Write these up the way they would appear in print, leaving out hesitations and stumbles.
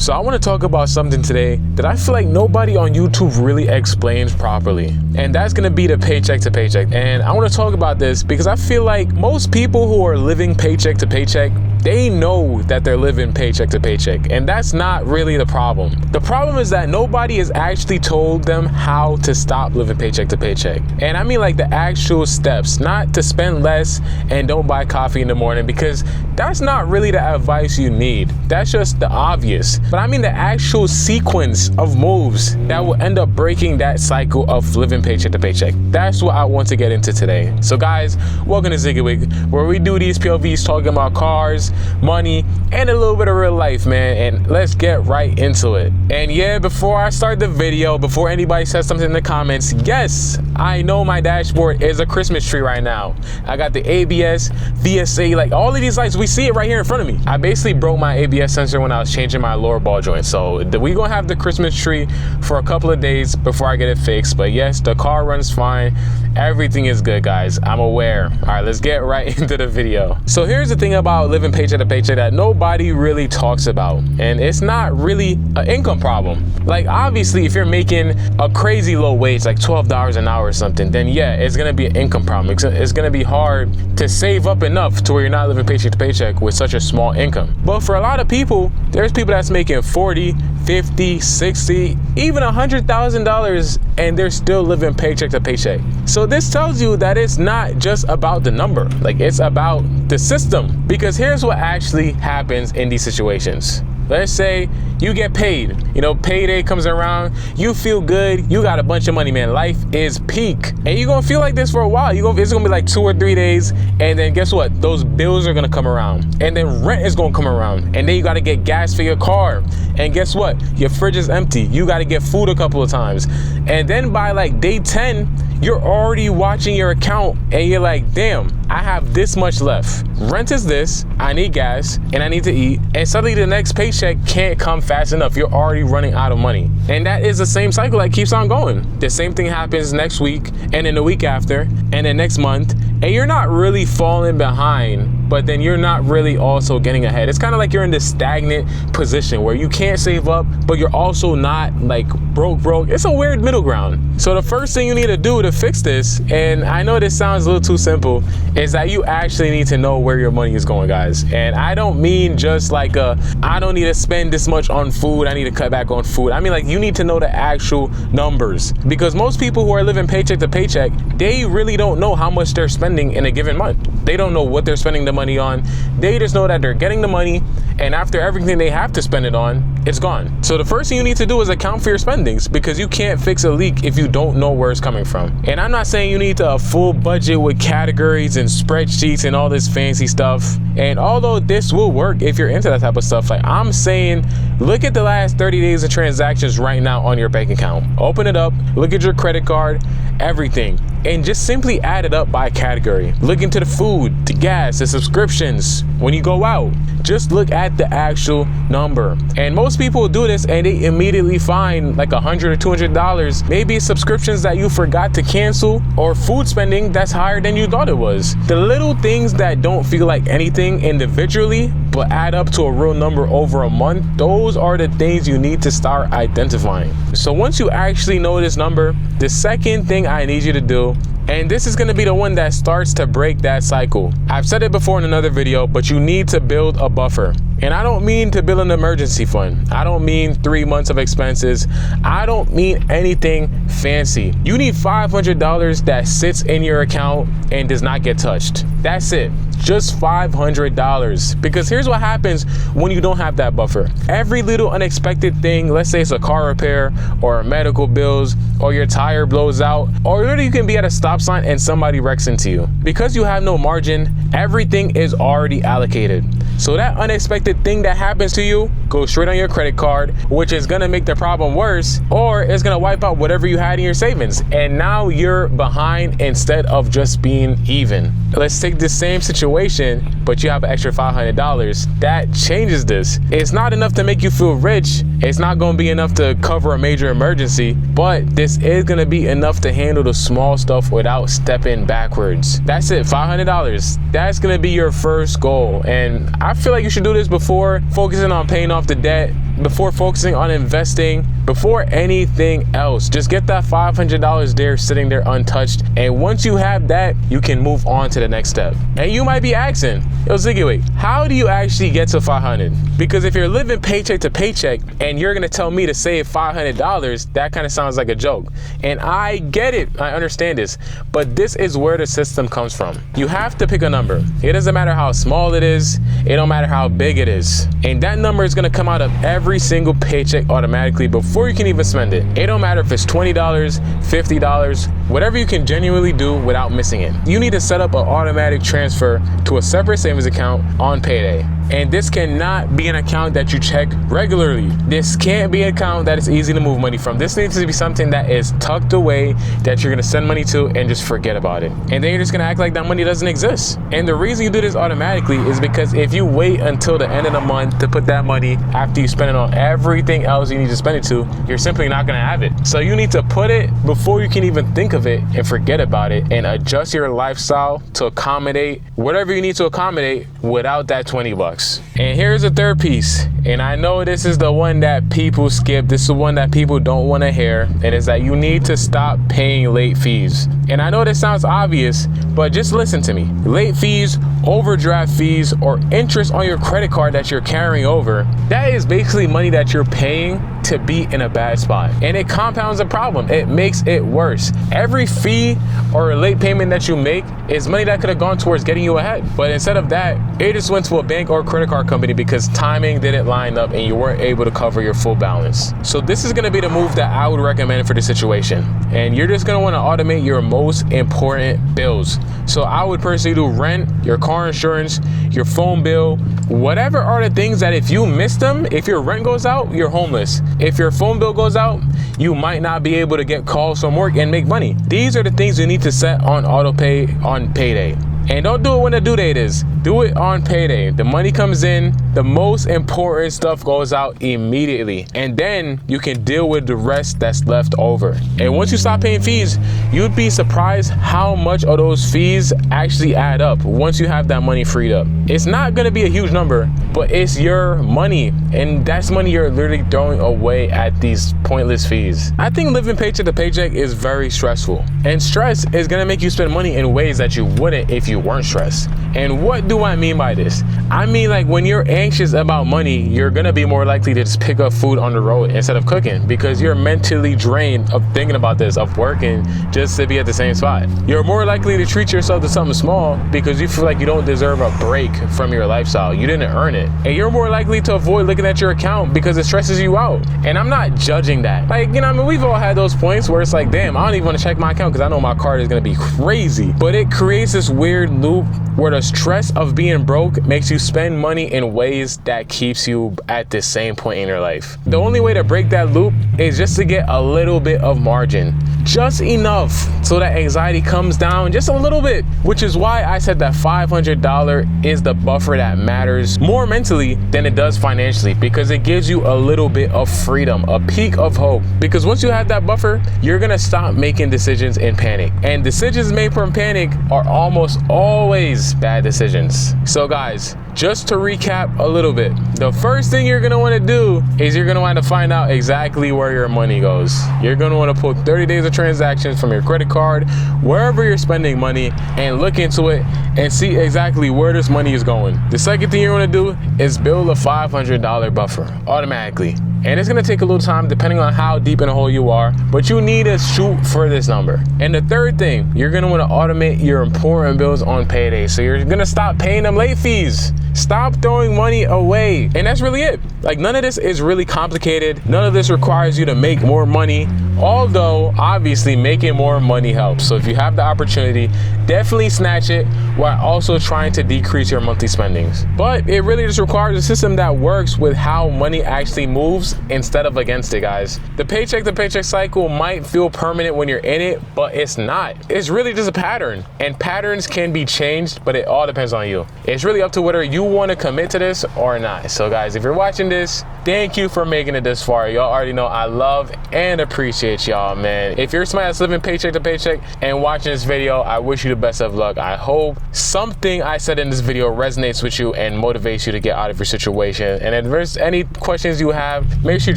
So I want to talk about something today that I feel like nobody on YouTube really explains properly. And that's going to be the paycheck to paycheck. And I want to talk about this because I feel like most people who are living paycheck to paycheck, they know that they're living paycheck to paycheck. And that's not really the problem. The problem is that nobody has actually told them how to stop living paycheck to paycheck. And I mean like the actual steps, not to spend less and don't buy coffee in the morning, because that's not really the advice you need. That's just the obvious. But I mean the actual sequence of moves that will end up breaking that cycle of living paycheck to paycheck. That's what I want to get into today. So guys, welcome to Zigiwik, where we do these POVs talking about cars, money, and a little bit of real life, man. And let's get right into it. And yeah, before I start the video, before anybody says something in the comments, yes, I know my dashboard is a Christmas tree right now. I got the ABS, VSA, like all of these lights, we see it right here in front of me. I basically broke my ABS sensor when I was changing my lower ball joint. So we gonna have the Christmas tree for a couple of days before I get it fixed. But yes, the car runs fine. Everything is good, guys. I'm aware. All right, let's get right into the video. So here's the thing about living paycheck to paycheck that nobody really talks about. And it's not really an income problem. Like obviously, if you're making a crazy low wage, like $12 an hour or something, then yeah, it's gonna be an income problem. It's gonna be hard to save up enough to where you're not living paycheck to paycheck with such a small income. But for a lot of people, there's people that's making 40, 50, 60, even $100,000, and they're still living paycheck to paycheck. So this tells you that it's not just about the number, like it's about the system. Because here's what actually happens in these situations. Let's say you get paid, payday comes around, you feel good, you got a bunch of money, man. Life is peak. And you're gonna feel like this for a while. It's gonna be like 2 or 3 days, and then guess what? Those bills are gonna come around, and then rent is gonna come around, and then you gotta get gas for your car. And guess what? Your fridge is empty. You gotta get food a couple of times. And then by like day 10, you're already watching your account and you're like, damn, I have this much left. Rent is this, I need gas, and I need to eat. And suddenly the next paycheck can't come fast enough. You're already running out of money. And that is the same cycle that keeps on going. The same thing happens next week, and then the week after, and then next month. And you're not really falling behind, but then you're not really also getting ahead. It's kind of like you're in this stagnant position where you can't save up, but you're also not like broke. It's a weird middle ground. So the first thing you need to do to fix this, and I know this sounds a little too simple, is that you actually need to know where your money is going, guys. And I don't mean just like I don't need to spend this much on food, I need to cut back on food. I mean like you need to know the actual numbers, because most people who are living paycheck to paycheck, they really don't know how much they're spending in a given month. They don't know what they're spending the money on. They just know that they're getting the money, and after everything they have to spend it on, it's gone. So the first thing you need to do is account for your spendings, because you can't fix a leak if you don't know where it's coming from. And I'm not saying you need a full budget with categories and spreadsheets and all this fancy stuff. And although this will work if you're into that type of stuff, like I'm saying, look at the last 30 days of transactions right now on your bank account. Open it up, look at your credit card, everything, and just simply add it up by category. Look into the food, the gas, the subscriptions. When you go out, just look at the actual number. And most people do this and they immediately find like $100 or $200. Maybe subscriptions that you forgot to cancel, or food spending that's higher than you thought it was. The little things that don't feel like anything individually, but add up to a real number over a month, those are the things you need to start identifying. So once you actually know this number, the second thing I need you to do, and this is going to be the one that starts to break that cycle. I've said it before in another video, but you need to build a buffer. And I don't mean to build an emergency fund. I don't mean 3 months of expenses. I don't mean anything fancy. You need $500 that sits in your account and does not get touched. That's it. Just $500. Because here's what happens when you don't have that buffer. Every little unexpected thing, let's say it's a car repair or medical bills, or your tire blows out, or literally you can be at a stop sign and somebody wrecks into you. Because you have no margin, everything is already allocated. So that unexpected thing that happens to you goes straight on your credit card, which is gonna make the problem worse, or it's gonna wipe out whatever you had in your savings. And now you're behind instead of just being even. Let's take the same situation, but you have an extra $500. That changes this. It's not enough to make you feel rich. It's not gonna be enough to cover a major emergency, but this is gonna be enough to handle the small stuff without stepping backwards. That's it, $500. That's gonna be your first goal. And I feel like you should do this before focusing on paying off the debt, before focusing on investing, before anything else. Just get that $500 there sitting there untouched, and once you have that, you can move on to the next step. And you might be asking, yo Zigiwik, how do you actually get to 500? Because if you're living paycheck to paycheck and you're gonna tell me to save $500, that kind of sounds like a joke. And I get it, I understand this, but this is where the system comes from. You have to pick a number. It doesn't matter how small it is, it don't matter how big it is. And that number is gonna come out of every single paycheck automatically before you can even spend it. It don't matter if it's $20, $50, whatever you can genuinely do without missing it. You need to set up an automatic transfer to a separate savings account on payday. And this cannot be an account that you check regularly. This can't be an account that is easy to move money from. This needs to be something that is tucked away, that you're gonna send money to and just forget about it. And then you're just gonna act like that money doesn't exist. And the reason you do this automatically is because if you wait until the end of the month to put that money after you spend it on everything else you need to spend it to, you're simply not gonna have it. So you need to put it before you can even think of it and forget about it, and adjust your lifestyle to accommodate whatever you need to accommodate without that 20 bucks. And here's the third piece, and I know this is the one that people skip. This is the one that people don't want to hear, and it's that you need to stop paying late fees. And I know this sounds obvious, but just listen to me. Late fees, overdraft fees, or interest on your credit card that you're carrying over, that is basically money that you're paying to be in a bad spot, and it compounds the problem. It makes it worse. Every fee or late payment that you make is money that could have gone towards getting you ahead, but instead of that, it just went to a bank or credit card company because timing didn't line up and you weren't able to cover your full balance. So this is going to be the move that I would recommend for this situation, and you're just going to want to automate your most important bills. So I would personally do rent, your car insurance, your phone bill, whatever are the things that if you miss them, if your rent goes out, you're homeless. If your phone bill goes out, you might not be able to get calls from work and make money. These are the things you need to set on auto pay on payday. And don't do it when the due date is. Do it on payday. The money comes in, the most important stuff goes out immediately, and then you can deal with the rest that's left over. And once you stop paying fees, you'd be surprised how much of those fees actually add up once you have that money freed up. It's not gonna be a huge number, but it's your money, and that's money you're literally throwing away at these pointless fees. I think living paycheck to paycheck is very stressful, and stress is gonna make you spend money in ways that you wouldn't if you weren't stressed. And what do I mean by this? I mean, like, when you're anxious about money, you're gonna be more likely to just pick up food on the road instead of cooking, because you're mentally drained of thinking about this, of working just to be at the same spot. You're more likely to treat yourself to something small because you feel like you don't deserve a break from your lifestyle. You didn't earn it. And you're more likely to avoid looking at your account because it stresses you out. And I'm not judging that. Like, you know, I mean, we've all had those points where it's like, damn, I don't even want to check my account because I know my card is gonna be crazy. But it creates this weird loop where the stress of being broke makes you spend money in ways that keeps you at the same point in your life. The only way to break that loop is just to get a little bit of margin, just enough so that anxiety comes down just a little bit, which is why I said that $500 is the buffer that matters more mentally than it does financially, because it gives you a little bit of freedom, a peak of hope. Because once you have that buffer, you're gonna stop making decisions in panic, and decisions made from panic are almost always bad decisions. So guys, just to recap a little bit, the first thing you're gonna wanna do is you're gonna wanna find out exactly where your money goes. You're gonna wanna pull 30 days of transactions from your credit card, wherever you're spending money, and look into it and see exactly where this money is going. The second thing you're gonna do is build a $500 buffer automatically. And it's gonna take a little time depending on how deep in a hole you are, but you need to shoot for this number. And the third thing, you're gonna wanna automate your important bills on payday. So you're gonna stop paying them late fees. Stop throwing money away. And that's really it. Like, none of this is really complicated. None of this requires you to make more money, although obviously making more money helps. So if you have the opportunity, definitely snatch it while also trying to decrease your monthly spendings. But it really just requires a system that works with how money actually moves instead of against it, guys. The paycheck to paycheck cycle might feel permanent when you're in it, but it's not. It's really just a pattern, and patterns can be changed, but it all depends on you. It's really up to whether you want to commit to this or not. So guys, if you're watching watching this, thank you for making it this far. Y'all already know I love and appreciate y'all, man. If you're somebody that's living paycheck to paycheck and watching this video, I wish you the best of luck. I hope something I said in this video resonates with you and motivates you to get out of your situation. And if there's any questions you have, make sure you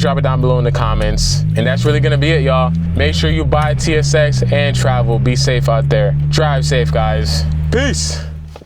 drop it down below in the comments. And that's really gonna be it, y'all. Make sure you buy TSX and travel. Be safe out there. Drive safe, guys. Peace.